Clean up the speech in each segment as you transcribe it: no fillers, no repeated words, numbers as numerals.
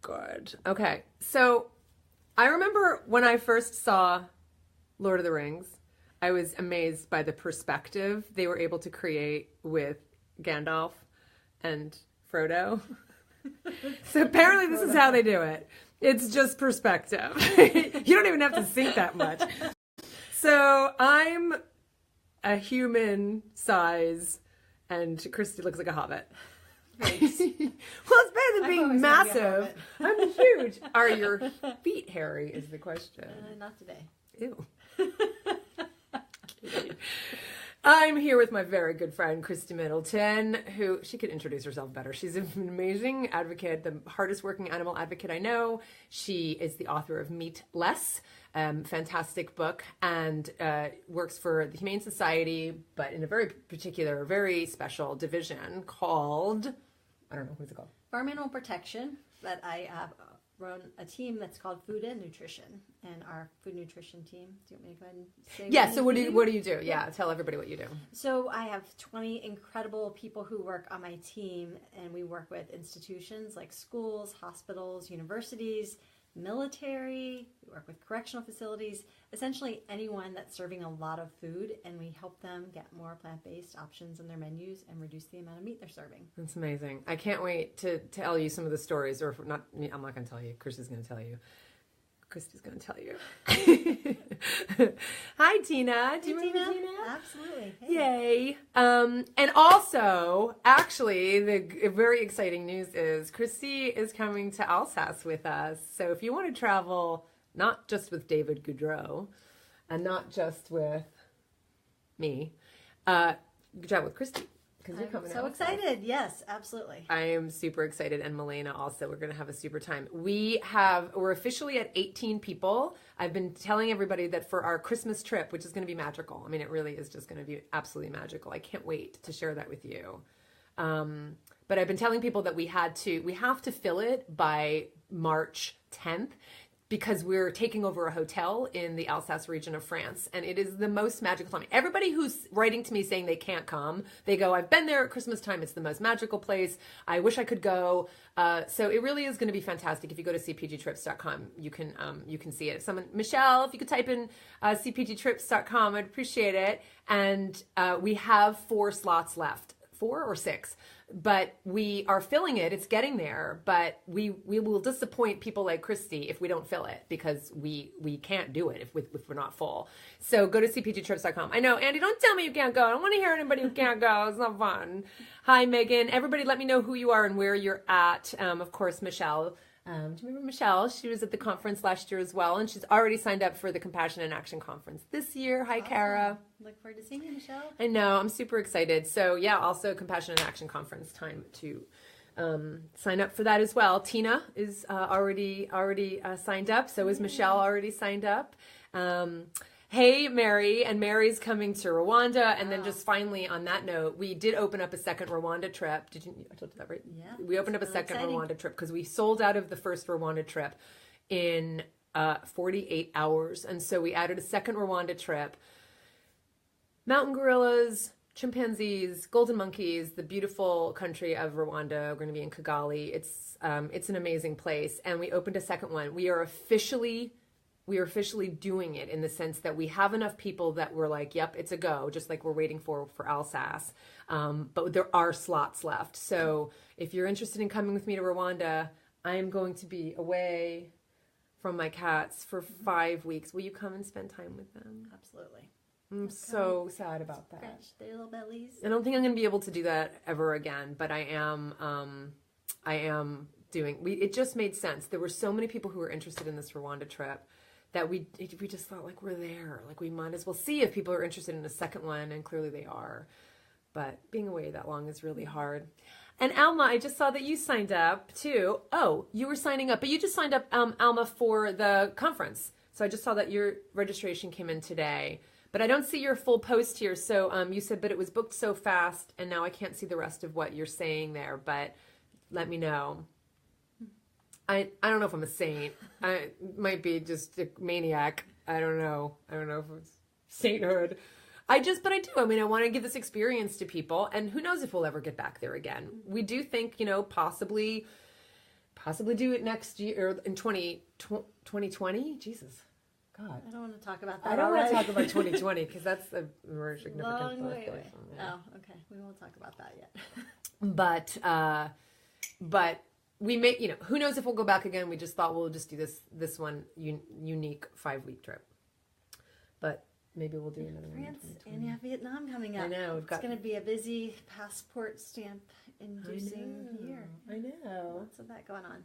good. Okay, so I remember when I first saw Lord of the Rings, I was amazed by the perspective they were able to create with Gandalf and Frodo. So apparently this is how they do it. It's just perspective. You don't even have to think that much. So I'm a human size and Kristie looks like a hobbit. Thanks. Well, it's better than being massive. I'm huge. Are your feet hairy is the question. Not today. Ew. I'm here with my very good friend, Kristie Middleton, who, she could introduce herself better. She's an amazing advocate, the hardest working animal advocate I know. She is the author of Meat Less, fantastic book, and works for the Humane Society, but in a very particular, very special division called, I don't know, what's it called? Farm Animal Protection, that I have run a team that's called Food and Nutrition, and our food nutrition team. Do you want me to go ahead and say? Yeah. So what do you do? Yeah, tell everybody what you do. So I have 20 incredible people who work on my team, and we work with institutions like schools, hospitals, universities, military. We work with correctional facilities, essentially anyone that's serving a lot of food, and we help them get more plant-based options in their menus and reduce the amount of meat they're serving. That's amazing. I can't wait to tell you some of the stories, or if not, I'm not going to tell you. Kristie's going to tell you. Kristie's going to tell you. Hi, Tina. Do you remember Tina? Absolutely. Hey. Yay. And also, actually, the very exciting news is Kristie is coming to Alsace with us. So if you want to travel, not just with Patrick-Goudreau and not just with me, travel with Kristie. I'm so excited. Yes, absolutely. I am super excited, and Milena also. We're going to have a super time. We're officially at 18 people. I've been telling everybody that for our Christmas trip, which is going to be magical. I mean, it really is just going to be absolutely magical. I can't wait to share that with you. But I've been telling people that we have to fill it by March 10th. Because we're taking over a hotel in the Alsace region of France, and it is the most magical time. Everybody who's writing to me saying they can't come, they go, I've been there at Christmas time. It's the most magical place. I wish I could go. So it really is going to be fantastic. If you go to cpgtrips.com, you can see it. Michelle, if you could type in cpgtrips.com, I'd appreciate it. And we have 4 slots left. 4 or 6, but we are filling it. It's getting there, but we will disappoint people like Kristie if we don't fill it, because we can't do it if we're not full. So go to cpgtrips.com. I know, Andy, don't tell me you can't go. I don't want to hear anybody who can't go. It's not fun. Hi, Megan. Everybody, let me know who you are and where you're at. Of course, Michelle. Do you remember Michelle? She was at the conference last year as well, and she's already signed up for the Compassion in Action conference this year. Hi, awesome. Kara. Look forward to seeing you, Michelle. I know. I'm super excited. So, yeah, also Compassion in Action conference time to sign up for that as well. Tina is already signed up. So is Michelle already signed up. Hey, Mary, and Mary's coming to Rwanda. And then just finally, on that note, we did open up a second Rwanda trip. I told you that, right? Yeah. We opened up a second Rwanda trip because we sold out of the first Rwanda trip in 48 hours. And so we added a second Rwanda trip. Mountain gorillas, chimpanzees, golden monkeys, the beautiful country of Rwanda. We're going to be in Kigali. It's an amazing place. And we opened a second one. We are officially doing it in the sense that we have enough people that we're like, yep, it's a go, just like we're waiting for Alsace. But there are slots left. So if you're interested in coming with me to Rwanda, I am going to be away from my cats for 5 weeks. Will you come and spend time with them? Absolutely. I'm so sad about that. Scratch their little bellies. I don't think I'm going to be able to do that ever again, but I am doing, it just made sense. There were so many people who were interested in this Rwanda trip that we just thought, like, we're there. Like, we might as well see if people are interested in a second one, and clearly they are. But being away that long is really hard. And Alma, I just saw that you signed up, too. Oh, you were signing up. But you just signed up, Alma, for the conference. So I just saw that your registration came in today. But I don't see your full post here. So you said, but it was booked so fast, and now I can't see the rest of what you're saying there. But let me know. I don't know if I'm a saint. I might be just a maniac. I don't know. I don't know if it's sainthood. But I do. I mean, I want to give this experience to people, and who knows if we'll ever get back there again. We do think, possibly possibly do it next year, or in 2020. Jesus. God. I don't want to talk about that. I don't want to talk about 2020 because that's a very significant long way birthday away. for me. Oh, okay. We won't talk about that yet. But we may, who knows if we'll go back again. We just thought we'll just do this one unique 5-week trip. But maybe we'll do another one. France, and you have Vietnam coming up. I know. It's going to be a busy passport stamp inducing year. I know. Lots of that going on.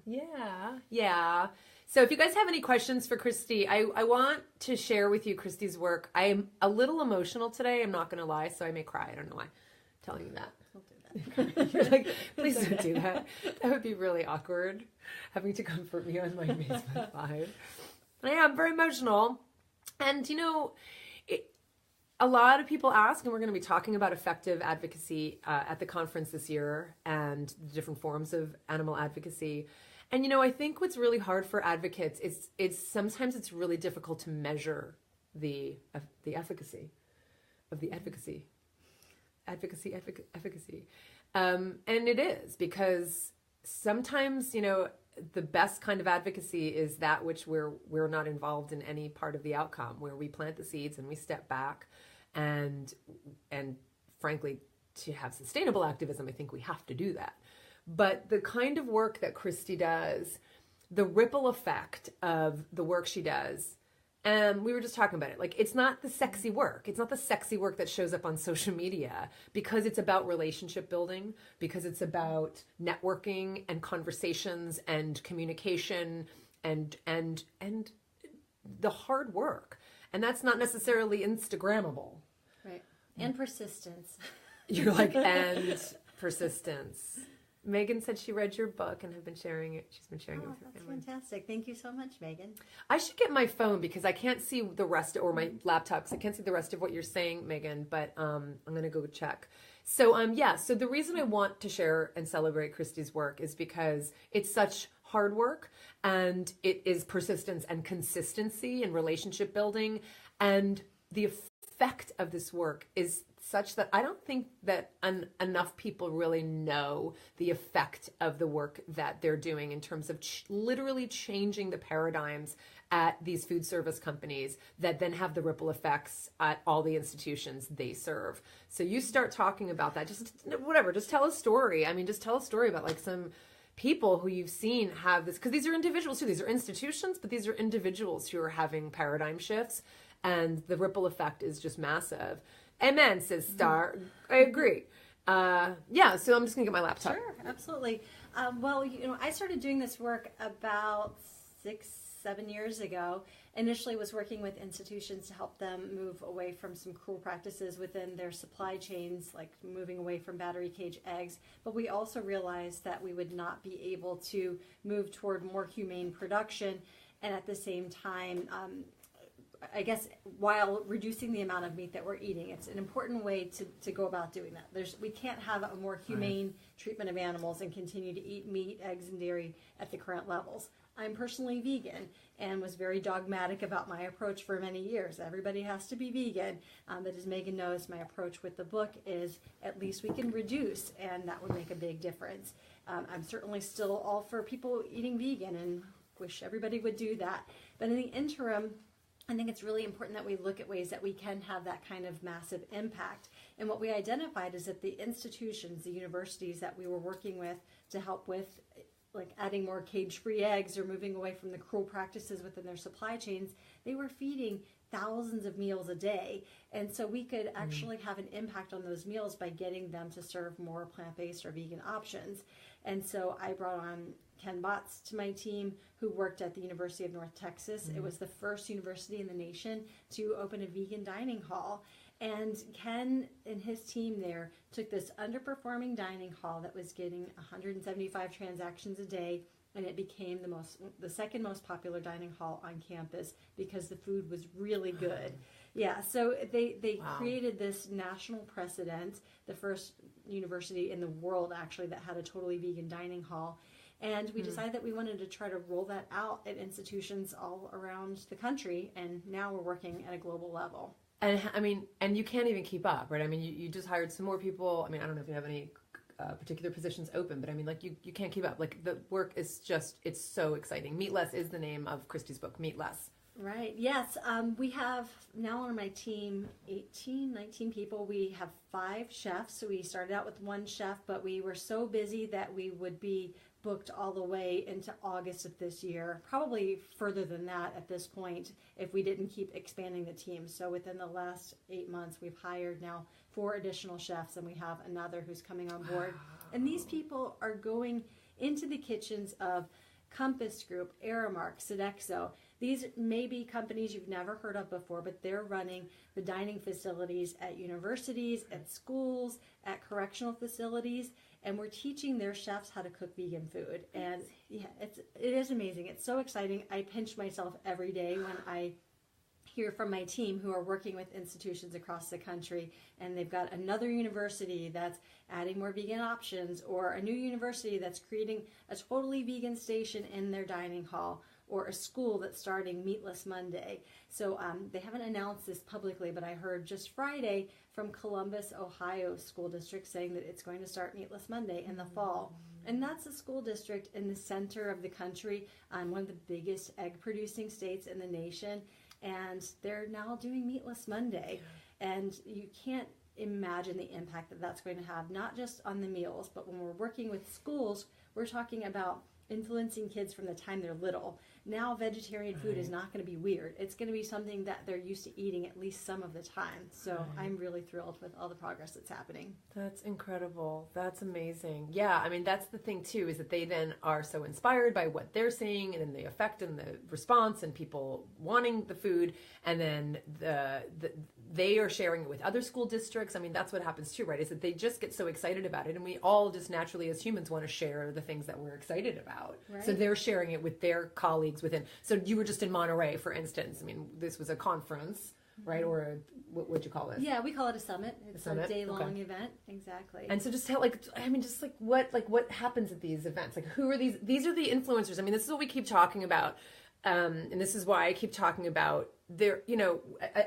Yeah. So if you guys have any questions for Kristie, I want to share with you Kristie's work. I'm a little emotional today. I'm not going to lie, so I may cry. I don't know why I'm telling you that. Don't do that. You're like, please don't do that. That would be really awkward, having to comfort me on my basement 5. But yeah, I'm very emotional. And, a lot of people ask, and we're going to be talking about effective advocacy at the conference this year and the different forms of animal advocacy. And, I think what's really hard for advocates is sometimes it's really difficult to measure the efficacy of the advocacy. And it is, because sometimes, the best kind of advocacy is that which we're not involved in any part of the outcome, where we plant the seeds and we step back, and frankly, to have sustainable activism, I think we have to do that. But the kind of work that Kristie does, the ripple effect of the work she does, and we were just talking about it, like, it's not the sexy work. It's not the sexy work that shows up on social media, because it's about relationship building, because it's about networking and conversations and communication and the hard work. And that's not necessarily Instagrammable. Right. And persistence. You're like, and persistence. Megan said she read your book and have been sharing it. She's been sharing it with her family. That's fantastic. Thank you so much, Megan. I should get my phone, because I can't see the rest, or my laptop, because I can't see the rest of what you're saying, Megan, but I'm going to go check. So, so the reason I want to share and celebrate Kristie's work is because it's such hard work, and it is persistence and consistency and relationship building, and the effect of this work is such that I don't think that enough people really know the effect of the work that they're doing in terms of literally changing the paradigms at these food service companies that then have the ripple effects at all the institutions they serve. So you start talking about that, just tell a story. I mean, just tell a story about like some people who you've seen have this, because these are individuals too. These are institutions, but these are individuals who are having paradigm shifts, and the ripple effect is just massive. Amen, says Star. I agree. So I'm just going to get my laptop. Sure, absolutely. I started doing this work about 6-7 years ago. Initially was working with institutions to help them move away from some cruel practices within their supply chains, like moving away from battery cage eggs. But we also realized that we would not be able to move toward more humane production, and at the same time, I guess, while reducing the amount of meat that we're eating. It's an important way to go about doing that. We can't have a more humane treatment of animals and continue to eat meat, eggs, and dairy at the current levels. I'm personally vegan and was very dogmatic about my approach for many years. Everybody has to be vegan. But as Megan knows, my approach with the book is at least we can reduce, and that would make a big difference. I'm certainly still all for people eating vegan and wish everybody would do that. But in the interim, I think it's really important that we look at ways that we can have that kind of massive impact. And what we identified is that the institutions, the universities that we were working with to help with like adding more cage-free eggs or moving away from the cruel practices within their supply chains, they were feeding thousands of meals a day. And so we could actually have an impact on those meals by getting them to serve more plant-based or vegan options. And so I brought on Ken Botts to my team, who worked at the University of North Texas. It was the first university in the nation to open a vegan dining hall. And Ken and his team there took this underperforming dining hall that was getting 175 transactions a day, and it became the second most popular dining hall on campus because the food was really good. Yeah, so they created this national precedent, the first university in the world actually that had a totally vegan dining hall. And we decided that we wanted to try to roll that out at institutions all around the country, and now we're working at a global level. And I mean, and you can't even keep up, right? I mean, you just hired some more people. I mean, I don't know if you have any particular positions open, but I mean, like you can't keep up. Like the work is just, it's so exciting. Meat Less is the name of Kristie's book, Meat Less. Right. Yes. We have now on my team 18, 19 people. We have 5 chefs. So we started out with 1 chef, but we were so busy that we would be booked all the way into August of this year, probably further than that at this point if we didn't keep expanding the team. So within the last 8 months, we've hired now 4 additional chefs, and we have another who's coming on board. Wow. And these people are going into the kitchens of Compass Group, Aramark, Sodexo. These may be companies you've never heard of before, but they're running the dining facilities at universities, at schools, at correctional facilities, and we're teaching their chefs how to cook vegan food. And yeah, it is amazing. It's so exciting. I pinch myself every day when I hear from my team who are working with institutions across the country, and they've got another university that's adding more vegan options, or a new university that's creating a totally vegan station in their dining hall, or a school that's starting Meatless Monday. So they haven't announced this publicly, but I heard just Friday from Columbus, Ohio school district saying that it's going to start Meatless Monday in the fall. And that's a school district in the center of the country, one of the biggest egg producing states in the nation. And they're now doing Meatless Monday. And you can't imagine the impact that that's going to have, not just on the meals, but when we're working with schools, we're talking about influencing kids from the time they're little. Now vegetarian food is not going to be weird. It's going to be something that they're used to eating at least some of the time. So I'm really thrilled with all the progress that's happening. That's incredible. That's amazing. Yeah, I mean, that's the thing too, is that they then are so inspired by what they're seeing and the effect and the response and people wanting the food, and then they are sharing it with other school districts. I mean, that's what happens too, right? Is that they just get so excited about it, and we all just naturally as humans want to share the things that we're excited about. Right. So they're sharing it with their colleagues within. So you were just in Monterey, for instance. I mean, this was a conference, right? Or what would you call it? Yeah, we call it a summit. It's a day-long event. Exactly. And so just tell, what happens at these events? Like, who are these? These are the influencers. I mean, this is what we keep talking about. And this is why I keep talking about there. You know,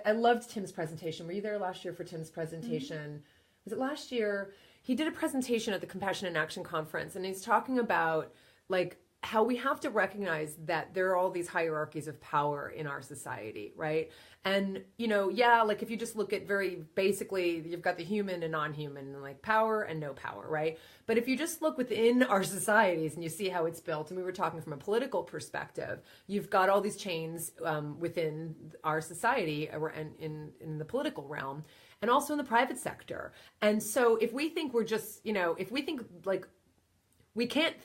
I loved Tim's presentation. Were you there last year for Tim's presentation? Mm-hmm. Was it last year? He did a presentation at the Compassion in Action conference, and he's talking about like how we have to recognize that there are all these hierarchies of power in our society, right? And, you know, yeah, like if you just look at very basically, you've got the human and non-human, and like power and no power, right? But if you just look within our societies and you see how it's built, and we were talking from a political perspective, you've got all these chains within our society and in the political realm, and also in the private sector. And so if we think we're just, you know, if we think like, we can't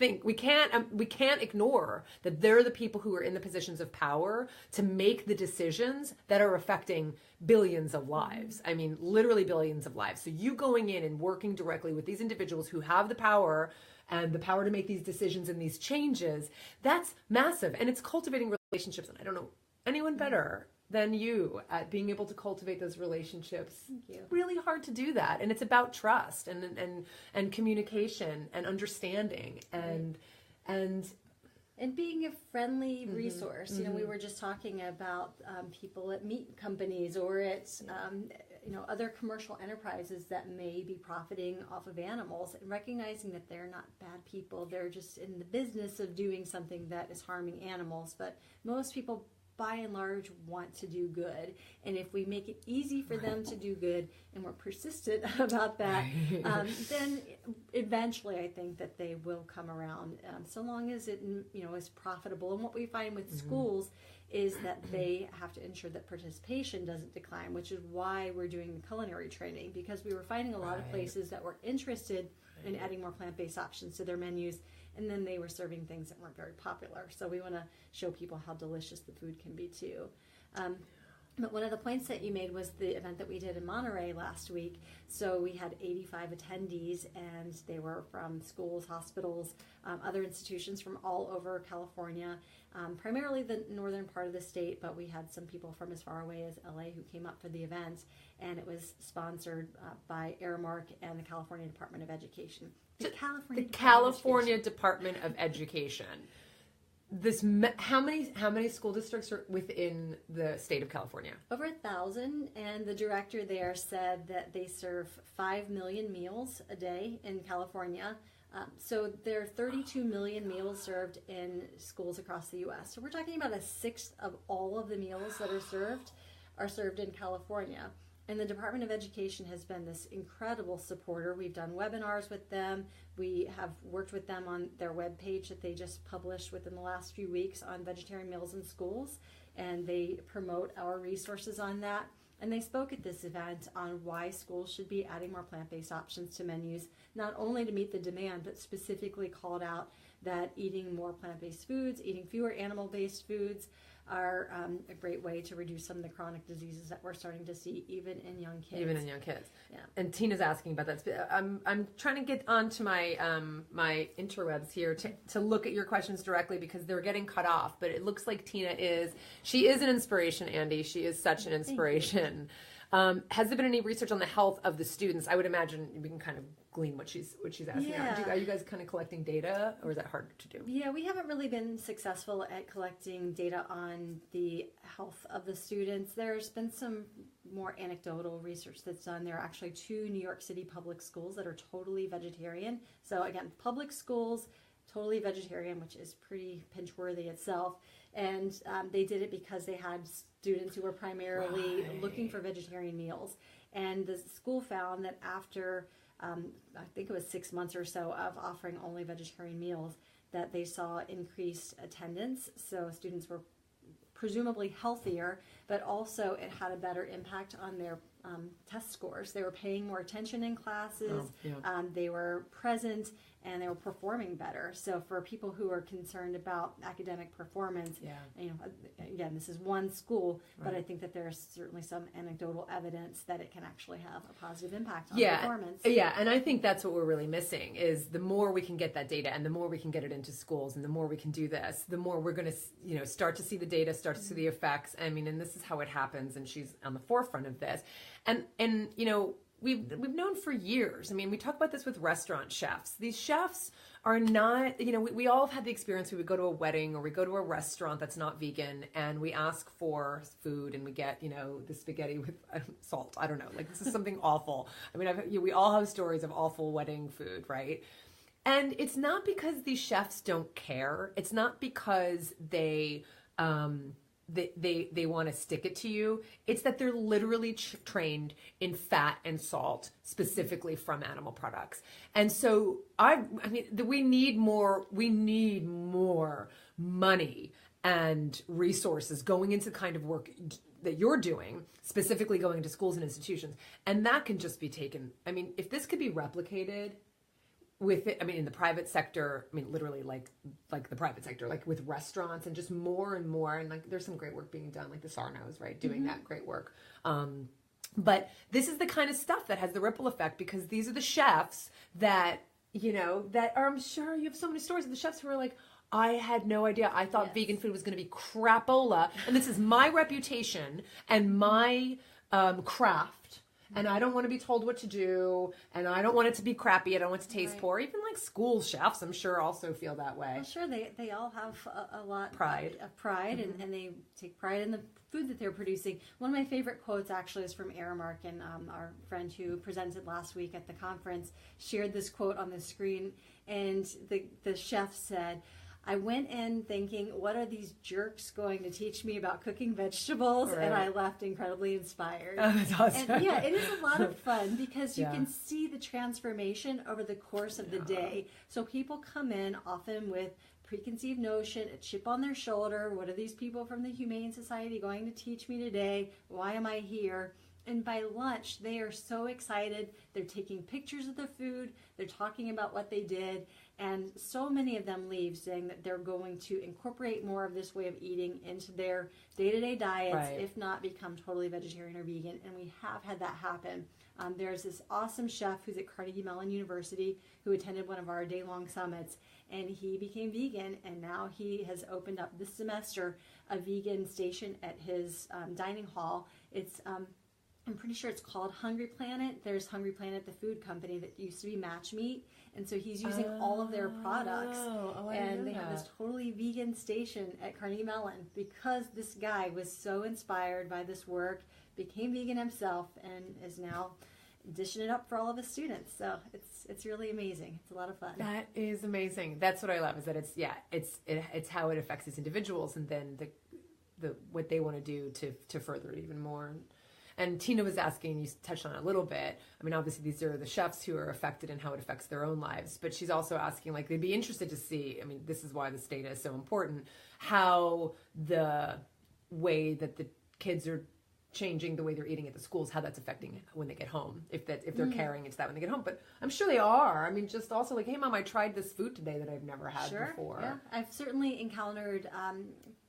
ignore that they're the people who are in the positions of power to make the decisions that are affecting billions of lives. I mean, literally billions of lives. So you going in and working directly with these individuals who have the power and the power to make these decisions and these changes, that's massive. And it's cultivating relationships. And I don't know anyone better than you at being able to cultivate those relationships. It's really hard to do that, and it's about trust and communication and understanding and being a friendly resource. You know, we were just talking about people at meat companies or at other commercial enterprises that may be profiting off of animals, and recognizing that they're not bad people. They're just in the business of doing something that is harming animals. But most people, by and large, want to do good, and if we make it easy for them to do good and we're persistent about that, then eventually I think that they will come around, so long as it is profitable. And what we find with schools is that they have to ensure that participation doesn't decline, which is why we're doing the culinary training, because we were finding a lot of places that were interested in adding more plant-based options to their menus, and then they were serving things that weren't very popular. So we want to show people how delicious the food can be too. But one of the points that you made was the event that we did in Monterey last week. So we had 85 attendees, and they were from schools, hospitals, other institutions from all over California, primarily the northern part of the state, but we had some people from as far away as LA who came up for the event, and it was sponsored by Aramark and the California Department of Education. The California Department of Education. how many school districts are within the state of California? Over 1,000, and the director there said that they serve 5 million meals a day in California. So there are 32 million meals served in schools across the U.S. So we're talking about a sixth of all of the meals that are served in California. And the Department of Education has been this incredible supporter. We've done webinars with them. We have worked with them on their webpage that they just published within the last few weeks on vegetarian meals in schools. And they promote our resources on that. And they spoke at this event on why schools should be adding more plant-based options to menus, not only to meet the demand, but specifically called out that eating more plant-based foods, eating fewer animal-based foods, are a great way to reduce some of the chronic diseases that we're starting to see even in young kids. Even in young kids. Yeah. And Tina's asking about that. I'm trying to get onto my my interwebs here to look at your questions directly because they're getting cut off. But it looks like she is an inspiration, Andy. She is such an inspiration. Has there been any research on the health of the students? I would imagine we can kind of glean what she's asking. Yeah. Are you guys kind of collecting data, or is that hard to do? Yeah, we haven't really been successful at collecting data on the health of the students. There's been some more anecdotal research that's done. There are actually 2 New York City public schools that are totally vegetarian. So again, public schools, totally vegetarian, which is pretty pinch-worthy itself. And they did it because they had students who were primarily looking for vegetarian meals. And the school found that after, I think it was 6 months or so of offering only vegetarian meals, that they saw increased attendance. So students were presumably healthier, but also it had a better impact on their test scores. They were paying more attention in classes, they were present, and they were performing better. So for people who are concerned about academic performance, again, this is one school, but I think that there's certainly some anecdotal evidence that it can actually have a positive impact on performance. Yeah, and I think that's what we're really missing is the more we can get that data and the more we can get it into schools and the more we can do this, the more we're going to start to see the data, start to see the effects. I mean, and this is how it happens, and she's on the forefront of this. And we've known for years. I mean, we talk about this with restaurant chefs. These chefs are not, we all have had the experience. We would go to a wedding or we go to a restaurant that's not vegan and we ask for food and we get, the spaghetti with salt. I don't know. Like, this is something awful. I mean, we all have stories of awful wedding food, right? And it's not because these chefs don't care. It's not because they want to stick it to you. It's that they're literally trained in fat and salt, specifically from animal products. And so we need more money and resources going into the kind of work that you're doing, specifically going into schools and institutions. And that can just be taken. I mean, if this could be replicated with it, in the private sector, literally like the private sector, like with restaurants and just more and more. And like, there's some great work being done, like the Sarnos, right? Doing that great work. But this is the kind of stuff that has the ripple effect because these are the chefs that, that are, I'm sure you have so many stories of the chefs who are like, I had no idea. I thought vegan food was going to be crapola. And this is my reputation and my craft. And I don't want to be told what to do, and I don't want it to be crappy. I don't want it to taste poor. Even like school chefs, I'm sure, also feel that way. Well, sure, they all have a lot of pride, and they take pride in the food that they're producing. One of my favorite quotes actually is from Aramark, and our friend who presented last week at the conference shared this quote on the screen, and the chef said, I went in thinking, what are these jerks going to teach me about cooking vegetables? Right. And I left incredibly inspired. Oh, that's awesome. And it is a lot of fun because you can see the transformation over the course of the day. So people come in often with preconceived notion, a chip on their shoulder. What are these people from the Humane Society going to teach me today? Why am I here? And by lunch, they are so excited. They're taking pictures of the food. They're talking about what they did. And so many of them leave saying that they're going to incorporate more of this way of eating into their day-to-day diets, if not become totally vegetarian or vegan. And we have had that happen. There's this awesome chef who's at Carnegie Mellon University who attended one of our day-long summits, and he became vegan, and now he has opened up this semester a vegan station at his dining hall. It's I'm pretty sure it's called Hungry Planet. There's Hungry Planet, the food company that used to be Match Meat. And so he's using all of their products. And they have this totally vegan station at Carnegie Mellon because this guy was so inspired by this work, became vegan himself, and is now dishing it up for all of his students. So it's really amazing. It's a lot of fun. That is amazing. That's what I love, is that it's how it affects these individuals, and then the what they want to do to further it even more. And Tina was asking, you touched on it a little bit. I mean, obviously these are the chefs who are affected and how it affects their own lives. But she's also asking, like, they'd be interested to see, I mean, this is why this data is so important, how the way that the kids are changing the way they're eating at the schools, how that's affecting when they get home, if they're carrying into that when they get home. But I'm sure they are. I mean, just also like, hey, Mom, I tried this food today that I've never had before. Yeah, I've certainly encountered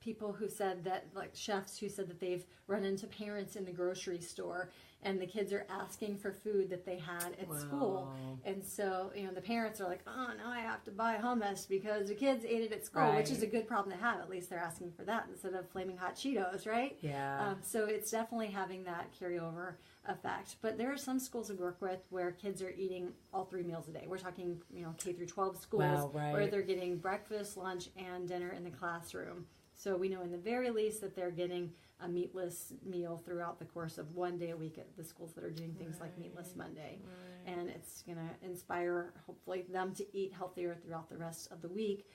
people who said that, like chefs who said that they've run into parents in the grocery store and the kids are asking for food that they had at school. And so, the parents are like, oh, now I have to buy hummus because the kids ate it at school, which is a good problem to have. At least they're asking for that instead of flaming hot Cheetos, right? Yeah. So it's definitely having that carryover effect. But there are some schools we work with where kids are eating all 3 meals a day. We're talking, K through 12 schools where they're getting breakfast, lunch, and dinner in the classroom. So we know in the very least that they're getting a meatless meal throughout the course of 1 day a week at the schools that are doing things like Meatless Monday. And it's going to inspire, hopefully, them to eat healthier throughout the rest of the week.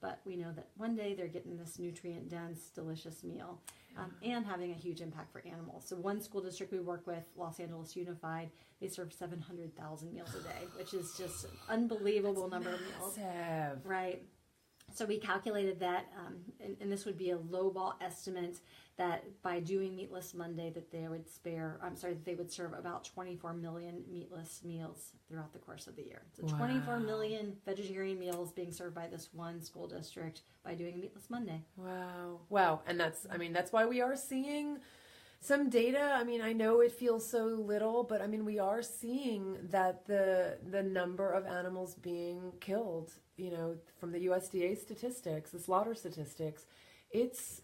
But we know that one day they're getting this nutrient-dense, delicious meal and having a huge impact for animals. So one school district we work with, Los Angeles Unified, they serve 700,000 meals a day, which is just an unbelievable number of meals. Right. So we calculated that, and this would be a lowball estimate, that by doing Meatless Monday that they would serve about 24 million meatless meals throughout the course of the year. So 24 million vegetarian meals being served by this one school district by doing Meatless Monday. Wow. And that's why we are seeing some data. I mean, I know it feels so little, but I mean, we are seeing that the number of animals being killed, from the USDA statistics, the slaughter statistics, it's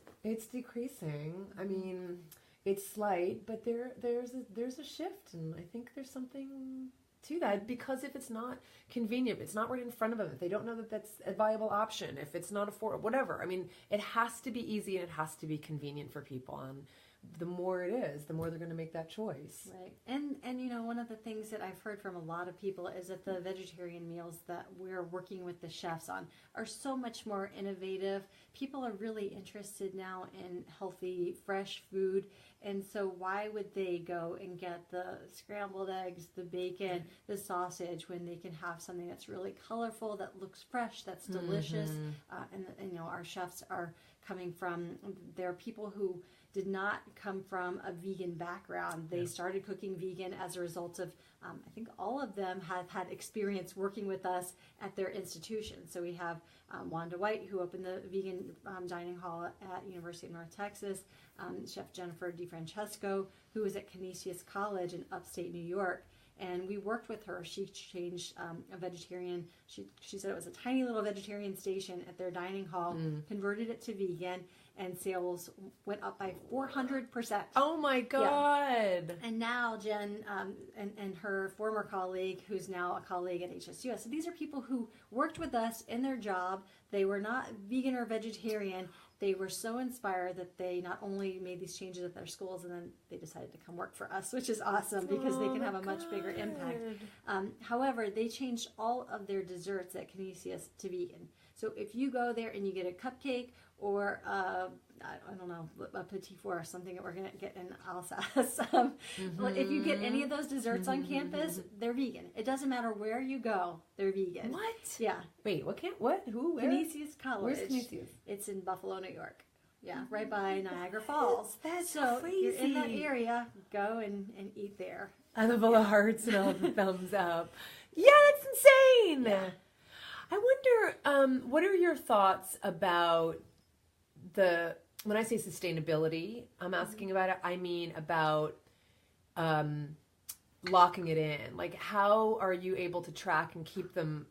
decreasing. I mean, it's slight, but there's a shift, and I think there's something to that, because if it's not convenient, if it's not right in front of them, if they don't know that that's a viable option, if it's not affordable, whatever. I mean, it has to be easy and it has to be convenient for people, and the more it is, the more they're going to make that choice. Right. And one of the things that I've heard from a lot of people is that the vegetarian meals that we're working with the chefs on are so much more innovative. People are really interested now in healthy, fresh food. And so why would they go and get the scrambled eggs, the bacon, the sausage, when they can have something that's really colorful, that looks fresh, that's delicious? And our chefs are coming from, there are people who did not come from a vegan background. They started cooking vegan as a result of, I think all of them have had experience working with us at their institution. So we have Wanda White, who opened the vegan dining hall at University of North Texas, Chef Jennifer DeFrancesco, who was at Canisius College in upstate New York. And we worked with her. She changed a vegetarian, she said it was a tiny little vegetarian station at their dining hall, converted it to vegan, and sales went up by 400%. Oh my God. Yeah. And now Jen and her former colleague, who's now a colleague at HSUS, so these are people who worked with us in their job. They were not vegan or vegetarian. They were so inspired that they not only made these changes at their schools, and then they decided to come work for us, which is awesome because they can have a much bigger impact. However, they changed all of their desserts at Canisius to vegan. So if you go there and you get a cupcake or I don't know, a petit four or something that we're going to get in Alsace. If you get any of those desserts on campus, they're vegan. It doesn't matter where you go, they're vegan. What? Yeah. Wait, who, where? Canisius College. Where's Canisius? It's in Buffalo, New York. Yeah, right by Niagara Falls. That's so crazy. You're in that area, go and eat there. I love all the hearts and all the thumbs up. Yeah, that's insane. Yeah. I wonder, what are your thoughts about when I say sustainability, I'm asking about it, I mean about locking it in. Like, how are you able to track and keep them,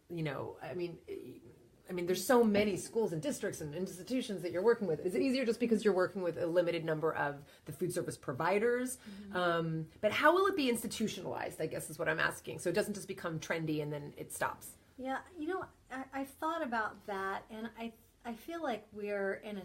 I mean, there's so many schools and districts and institutions that you're working with. Is it easier just because you're working with a limited number of the food service providers? But how will it be institutionalized, I guess is what I'm asking. So it doesn't just become trendy and then it stops. Yeah, I've thought about that, and I feel like we're in a